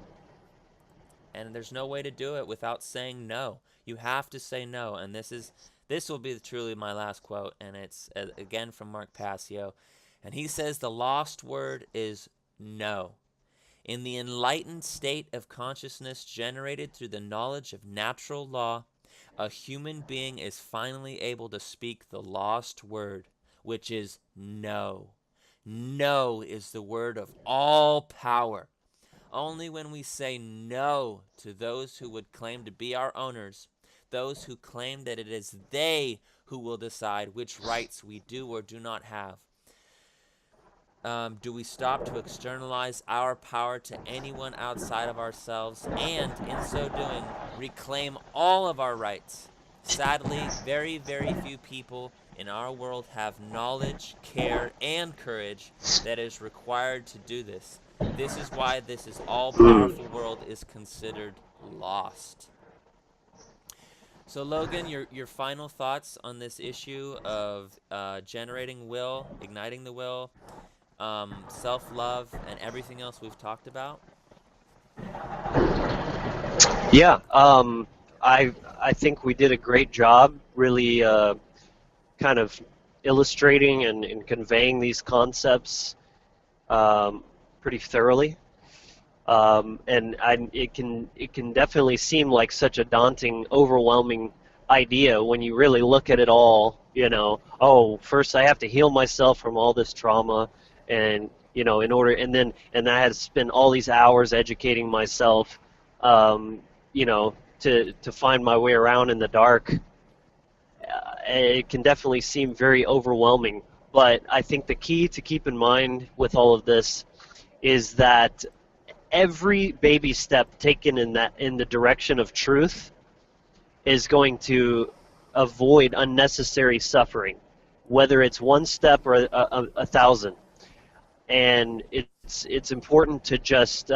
And there's no way to do it without saying no. You have to say no, and this will be truly my last quote, and it's again from Mark Passio, and he says the lost word is no. In the enlightened state of consciousness generated through the knowledge of natural law, a human being is finally able to speak the lost word, which is no. No is the word of all power. Only when we say no to those who would claim to be our owners, those who claim that it is they who will decide which rights we do or do not have, do we stop to externalize our power to anyone outside of ourselves and, in so doing, reclaim all of our rights. Sadly, very, very few people in our world have knowledge, care, and courage that is required to do this. This is why this is Mm. all-powerful world is considered lost. So Logan, your final thoughts on this issue of generating will, igniting the will, self-love, and everything else we've talked about? Yeah. I think we did a great job, really kind of illustrating and conveying these concepts um, pretty thoroughly. It can definitely seem like such a daunting, overwhelming idea when you really look at it all. Oh, first I have to heal myself from all this trauma, and in order, and I had to spend all these hours educating myself, um, to find my way around in the dark. It can definitely seem very overwhelming, but I think the key to keep in mind with all of this is that every baby step taken in the direction of truth is going to avoid unnecessary suffering, whether it's one step or a thousand. And it's important to just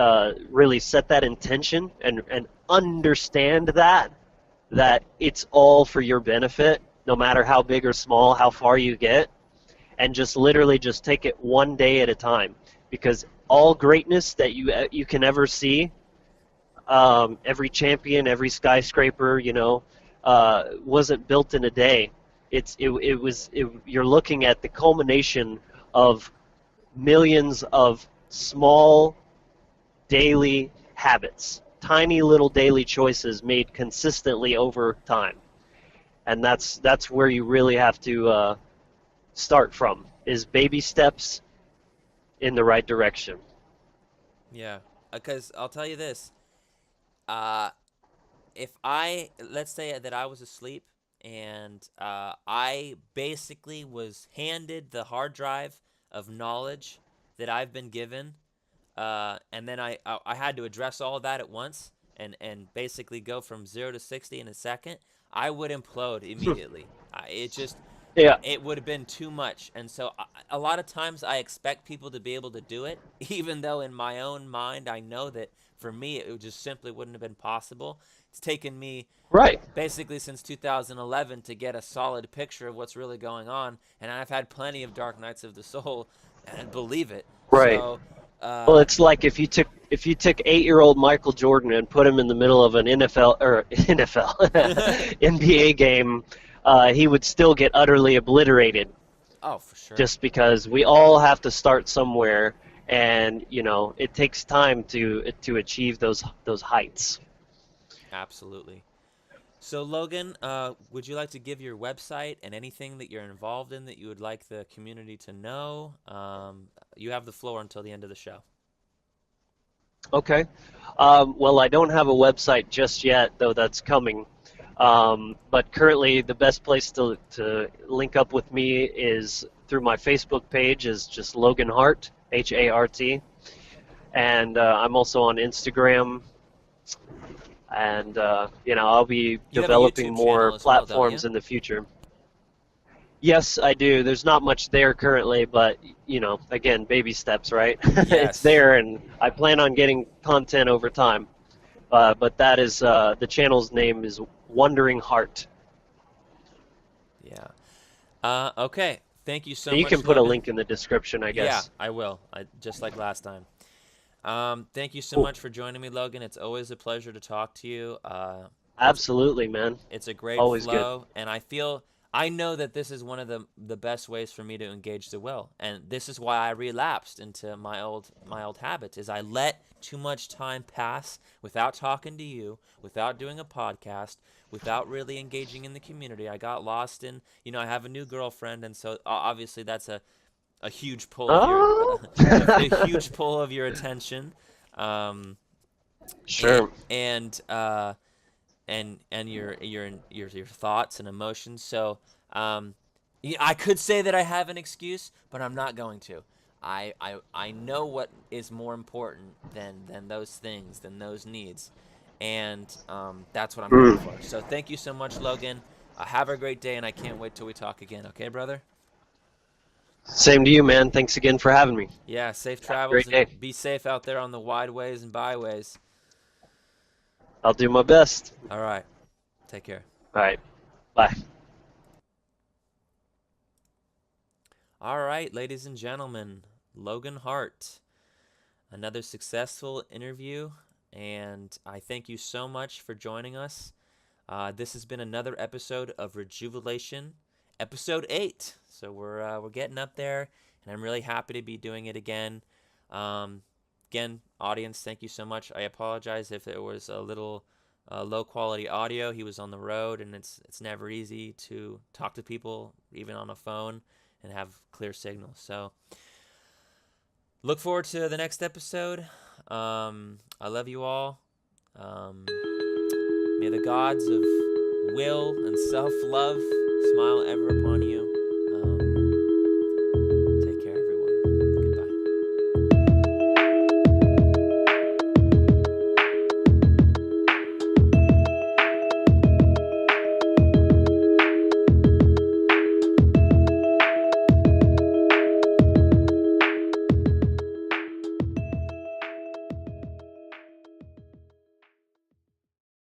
really set that intention and understand that it's all for your benefit, no matter how big or small, how far you get, and just literally just take it one day at a time, because all greatness that you can ever see, every champion, every skyscraper, wasn't built in a day. You're looking at the culmination of millions of small daily habits, tiny little daily choices made consistently over time, and that's where you really have to start from, is baby steps in the right direction. Yeah, because I'll tell you this. Uh, if let's say that I was asleep and I basically was handed the hard drive of knowledge that I've been given, and then I had to address all of that at once and basically go from 0 to 60 in a second, I would implode immediately. It just Yeah. it would have been too much. And so a lot of times I expect people to be able to do it, even though in my own mind I know that for me it just simply wouldn't have been possible. It's taken me Right. basically since 2011 to get a solid picture of what's really going on, and I've had plenty of dark nights of the soul and believe it. Right. So Well, it's like if you took 8-year-old Michael Jordan and put him in the middle of an NFL or NFL NBA game, he would still get utterly obliterated, oh, for sure. just because we all have to start somewhere, and it takes time to achieve those heights. Absolutely. So Logan, would you like to give your website and anything that you're involved in that you would like the community to know? You have the floor until the end of the show. Okay. Well, I don't have a website just yet, though that's coming. But currently, the best place to link up with me is through my Facebook page, is just Logan Hart, Hart. And I'm also on Instagram. and I'll be You have a developing YouTube more channel as well, don't you? platforms in the future. Yes, I do. There's not much there currently, but again, baby steps, right? It's Yes. there, and I plan on getting content over time. But that is the channel's name is Wandering Heart. Yeah. Okay. Thank you so And you much, can put a Logan. link in the description, I Yeah, guess. I will. Just like last time. Thank you so Cool. much for joining me, Logan. It's always a pleasure to talk to you. It's Absolutely, man. it's a great Always good. flow, and I know that this is one of the best ways for me to engage the will, and this is why I relapsed into my old habits. Is I let too much time pass without talking to you, without doing a podcast, without really engaging in the community. I got lost in, I have a new girlfriend, and so obviously that's a huge pull of your Oh, a huge pull of your attention, um, sure. and your thoughts and emotions. So I could say that I have an excuse, but I'm not going to. I know what is more important than those things, than those needs, and that's what I'm going Mm. for. So thank you so much, Logan. Have a great day, and I can't wait till we talk again. Okay, brother? Same to you, man. Thanks again for having me. Yeah, safe Have a travels, great and day. be safe out there on the wide ways and byways. I'll do my best. All right. Take care. All right. Bye. All right, ladies and gentlemen, Logan Hart. Another successful interview, and I thank you so much for joining us. This has been another episode of Rejuvelation, episode 8. So we're getting up there, and I'm really happy to be doing it again. Again, audience, thank you so much. I apologize if it was a little low quality audio. He was on the road, and it's never easy to talk to people, even on a phone, and have clear signal. So look forward to the next episode. I love you all. May the gods of will and self-love smile ever upon you.